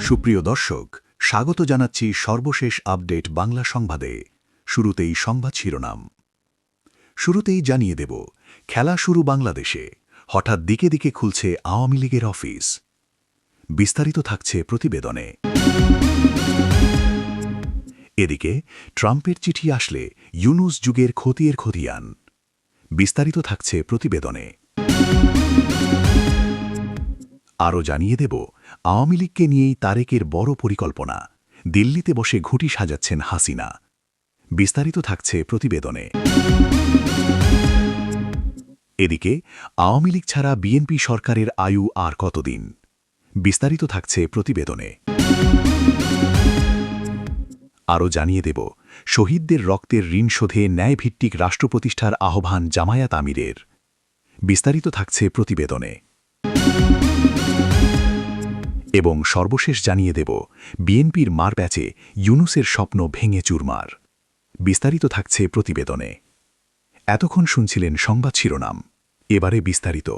সুপ্রিয় দর্শক, স্বাগত জানাচ্ছি সর্বশেষ আপডেট বাংলা সংবাদে। শুরুতেই সংবাদ শিরোনাম। শুরুতেই জানিয়ে দেব, খেলা শুরু বাংলাদেশে, হঠাৎ দিকে দিকে খুলছে আওয়ামী লীগের অফিস। বিস্তারিত থাকছে প্রতিবেদনে। এদিকে ট্রাম্পের চিঠি আসলে ইউনূস যুগের খতিয়ান খতিয়ান। বিস্তারিত থাকছে প্রতিবেদনে। আরও জানিয়ে দেব, আওয়ামী লীগকে নিয়েই তারেকের বড় পরিকল্পনা, দিল্লিতে বসে ঘুঁটি সাজাচ্ছেন হাসিনা। বিস্তারিত থাকছে প্রতিবেদনে। এদিকে আওয়ামী লীগ ছাড়া বিএনপি সরকারের আয়ু আর কতদিন? বিস্তারিত থাকছে প্রতিবেদনে। আরও জানিয়ে দেব, শহীদদের রক্তের ঋণ শোধে ন্যায়ভিত্তিক রাষ্ট্র প্রতিষ্ঠার আহ্বান জামায়াত আমিরের। বিস্তারিত থাকছে প্রতিবেদনে। এবং সর্বশেষ জানিয়ে দেব, বিএনপির মারপ্যাচে ইউনূসের স্বপ্ন ভেঙে চুরমার। বিস্তারিত থাকছে প্রতিবেদনে। এতক্ষণ শুনছিলেন সংবাদ শিরোনাম, এবারে বিস্তারিত।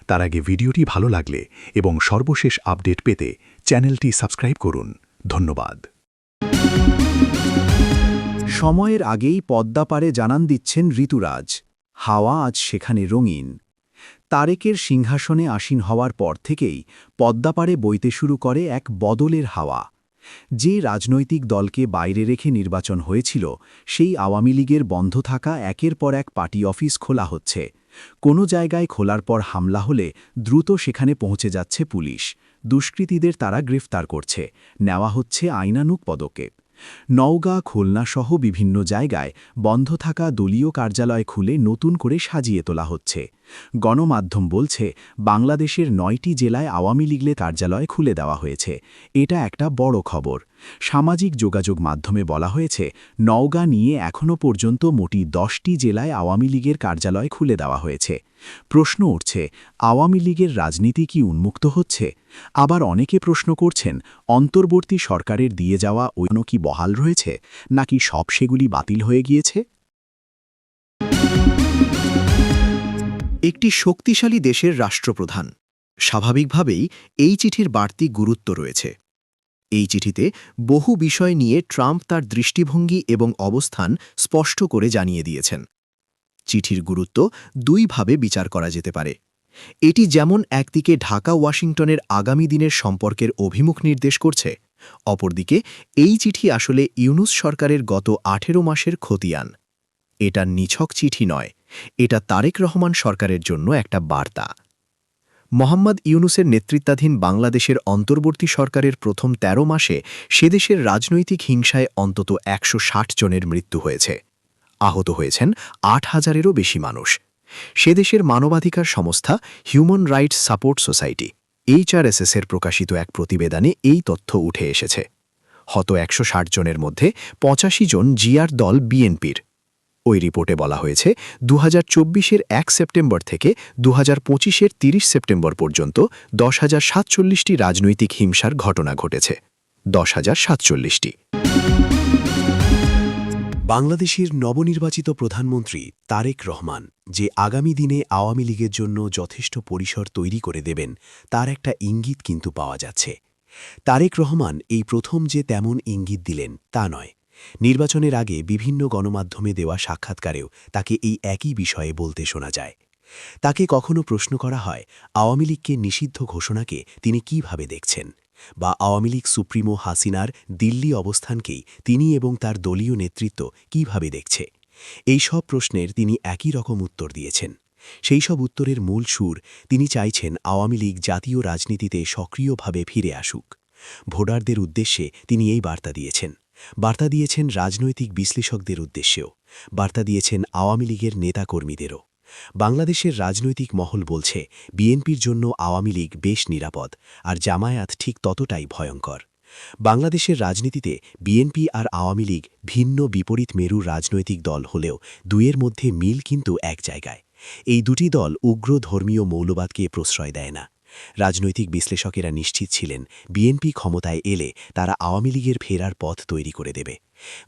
তার আগে ভিডিওটি ভালো লাগলে এবং সর্বশেষ আপডেট পেতে চ্যানেলটি সাবস্ক্রাইব করুন। ধন্যবাদ। সময়ের আগেই পদ্মা পারে জানান দিচ্ছেন ঋতুরাজ, হাওয়া আজ সেখানে রঙিন। তারেকের সিংহাসনে আসীন হওয়ার পর থেকেই পদ্মাপাড়ে বইতে শুরু করে এক বদলের হাওয়া। যে রাজনৈতিক দলকে বাইরে রেখে নির্বাচন হয়েছিল, সেই আওয়ামী লীগের বন্ধ থাকা একের পর এক পার্টি অফিস খোলা হচ্ছে। কোনো জায়গায় খোলার পর হামলা হলে দ্রুত সেখানে পৌঁছে যাচ্ছে পুলিশ। দুষ্কৃতীদের তারা গ্রেফতার করছে, নেওয়া হচ্ছে আইনানুগ পদক্ষেপ। নওগাঁ, খুলনাসহ বিভিন্ন জায়গায় বন্ধ থাকা দলীয় কার্যালয় খুলে নতুন করে সাজিয়ে তোলা হচ্ছে। গণমাধ্যম বলছে, বাংলাদেশের ৯টি জেলায় আওয়ামী লীগের কার্যালয় খুলে দেওয়া হয়েছে। এটা একটা বড় খবর। সামাজিক যোগাযোগ মাধ্যমে বলা হয়েছে, নওগাঁ নিয়ে এখনও পর্যন্ত মোটি 10টি জেলায় আওয়ামী লীগের কার্যালয় খুলে দেওয়া হয়েছে। প্রশ্ন উঠছে, আওয়ামী লীগের রাজনীতি কি উন্মুক্ত হচ্ছে? আবার অনেকে প্রশ্ন করছেন, অন্তর্বর্তী সরকারের দিয়ে যাওয়া ঐন্য কি বহাল রয়েছে, নাকি সব সেগুলি বাতিল হয়ে গিয়েছে? একটি শক্তিশালী দেশের রাষ্ট্রপ্রধান, স্বাভাবিকভাবেই এই চিঠির বাড়তি গুরুত্ব রয়েছে। এই চিঠিতে বহু বিষয় নিয়ে ট্রাম্প তার দৃষ্টিভঙ্গি এবং অবস্থান স্পষ্ট করে জানিয়ে দিয়েছেন। চিঠির গুরুত্ব দুইভাবে বিচার করা যেতে পারে। এটি যেমন একদিকে ঢাকা ওয়াশিংটনের আগামী দিনের সম্পর্কের অভিমুখ নির্দেশ করছে, অপরদিকে এই চিঠি আসলে ইউনূস সরকারের গত 18 মাসের খতিয়ান। এটা নিছক চিঠি নয়, এটা তারেক রহমান সরকারের জন্য একটা বার্তা। মোহাম্মদ ইউনূসের নেতৃত্বাধীন বাংলাদেশের অন্তর্বর্তী সরকারের প্রথম 13 মাসে সেদেশের রাজনৈতিক হিংসায় অন্তত 160 জনের মৃত্যু হয়েছে। আহত হয়েছেন 8,000-এরও বেশি মানুষ। সেদেশের মানবাধিকার সংস্থা হিউম্যান রাইটস সাপোর্ট সোসাইটি HRSS-এর প্রকাশিত এক প্রতিবেদনে এই তথ্য উঠে এসেছে। হত 160 জনের মধ্যে 85 জন জিয়ার দল বিএনপির। ওই রিপোর্টে বলা হয়েছে, 2024-এর 1 সেপ্টেম্বর থেকে 2025-এর 30 সেপ্টেম্বর পর্যন্ত 10,047টি রাজনৈতিক হিংসার ঘটনা ঘটেছে। 10,047টি। বাংলাদেশের নবনির্বাচিত প্রধানমন্ত্রী তারেক রহমান যে আগামী দিনে আওয়ামী লীগের জন্য যথেষ্ট পরিসর তৈরি করে দেবেন, তার একটা ইঙ্গিত কিন্তু পাওয়া যাচ্ছে। তারেক রহমান এই প্রথম যে তেমন ইঙ্গিত দিলেন তা নয়। নির্বাচনের আগে বিভিন্ন গণমাধ্যমে দেওয়া সাক্ষাৎকারেও তাকে এই একই বিষয়ে বলতে শোনা যায়। তাকে কখনো প্রশ্ন করা হয়, আওয়ামী লীগকে নিষিদ্ধ ঘোষণাকে তিনি কিভাবে দেখছেন, বা আওয়ামী লীগ সুপ্রিমো হাসিনার দিল্লি অবস্থানকেই তিনি এবং তার দলীয় নেতৃত্ব কিভাবে দেখছে। এই সব প্রশ্নের তিনি একই রকম উত্তর দিয়েছেন। সেই সব উত্তরের মূল সুর, তিনি চাইছেন আওয়ামী লীগ জাতীয় রাজনীতিতে সক্রিয়ভাবে ফিরে আসুক। ভোটারদের উদ্দেশ্যে তিনি এই বার্তা দিয়েছেন। বার্তা দিয়েছেন রাজনৈতিক বিশ্লেষকদের উদ্দেশ্যেও, বার্তা দিয়েছেন আওয়ামী লীগের নেতাকর্মীদেরও। বাংলাদেশের রাজনৈতিক মহল বলছে, বিএনপির জন্য আওয়ামী লীগ বেশ নিরাপদ, আর জামায়াত ঠিক ততটাই ভয়ঙ্কর। বাংলাদেশের রাজনীতিতে বিএনপি আর আওয়ামী লীগ ভিন্ন বিপরীত মেরুর রাজনৈতিক দল হলেও দুয়ের মধ্যে মিল কিন্তু এক জায়গায়। এই দুটি দল উগ্র ধর্মীয় মৌলবাদকে প্রশ্রয় দেয় না। রাজনৈতিক বিশ্লেষকেরা নিশ্চিত ছিলেন বিএনপি ক্ষমতায় এলে তারা আওয়ামী লীগের ফেরার পথ তৈরি করে দেবে।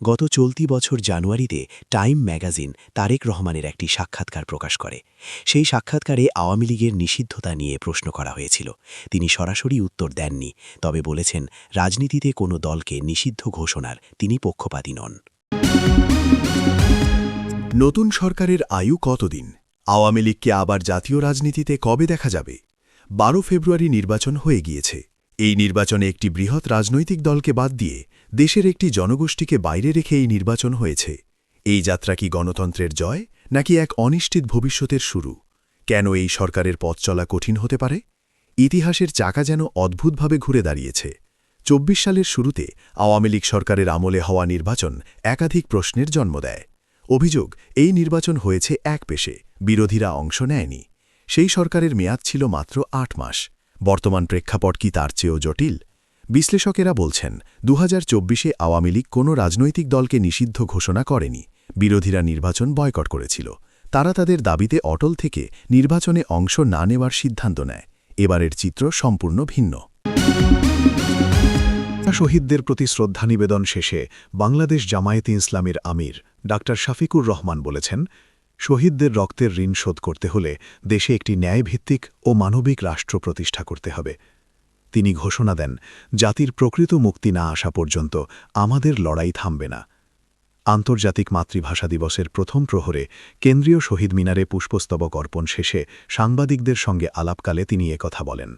গত চলতি বছর জানুয়ারিতে টাইম ম্যাগাজিন তারেক রহমানের একটি সাক্ষাৎকার প্রকাশ করে। সেই সাক্ষাৎকারে আওয়ামী লীগের নিষিদ্ধতা নিয়ে প্রশ্ন করা হয়েছিল। তিনি সরাসরি উত্তর দেননি, তবে বলেছেন রাজনীতিতে কোনো দলকে নিষিদ্ধ ঘোষণার তিনি পক্ষপাতী নন। নতুন সরকারের আয়ু কতদিন? আওয়ামী লীগকে আবার জাতীয় রাজনীতিতে কবে দেখা যাবে? 12 ফেব্রুয়ারি নির্বাচন হয়ে গিয়েছে। এই নির্বাচনে একটি বৃহৎ রাজনৈতিক দলকে বাদ দিয়ে দেশের একটি জনগোষ্ঠীকে বাইরে রেখে এই নির্বাচন হয়েছে। এই যাত্রা কি গণতন্ত্রের জয় নাকি এক অনিশ্চিত ভবিষ্যতের শুরু? কেন এই সরকারের পথ চলা কঠিন হতে পারে? ইতিহাসের চাকা যেন অদ্ভুতভাবে ঘুরে দাঁড়িয়েছে। 24 সালের শুরুতে আওয়ামী লীগ সরকারের আমলে হওয়া নির্বাচন একাধিক প্রশ্নের জন্ম দেয়। অভিযোগ, এই নির্বাচন হয়েছে একপেশে, বিরোধীরা অংশ নেয়নি। সেই সরকারের মেয়াদ ছিল মাত্র 8 মাস। বর্তমান প্রেক্ষাপট কি তার চেয়েও জটিল? বিশ্লেষকেরা বলছেন 2024-এ আওয়ামী লীগ কোনো রাজনৈতিক দলকে নিষিদ্ধ ঘোষণা করেনি। বিরোধীরা নির্বাচন বয়কট করেছিল। তারা তাদের দাবিতে অটল থেকে নির্বাচনে অংশ না নেওয়ার সিদ্ধান্ত নেয়। এবারের চিত্র সম্পূর্ণ ভিন্ন। শহীদদের প্রতি শ্রদ্ধা নিবেদন শেষে বাংলাদেশ জামায়াতে ইসলামীর আমির ডাক্তার শাফিকুর রহমান বলেছেন, শহীদদের রক্তের ঋণ শোধ করতে হলে দেশে একটি ন্যায়ভিত্তিক ও মানবিক রাষ্ট্র প্রতিষ্ঠা করতে হবে। তিনি ঘোষণা দেন, জাতির প্রকৃত মুক্তি না আসা পর্যন্ত আমাদের লড়াই থামবে না। আন্তর্জাতিক মাতৃভাষা দিবসের প্রথম প্রহরে কেন্দ্রীয় শহীদ মিনারে পুষ্পস্তবক অর্পণ শেষে সাংবাদিকদের সঙ্গে আলাপকালে তিনি একথা বলেন।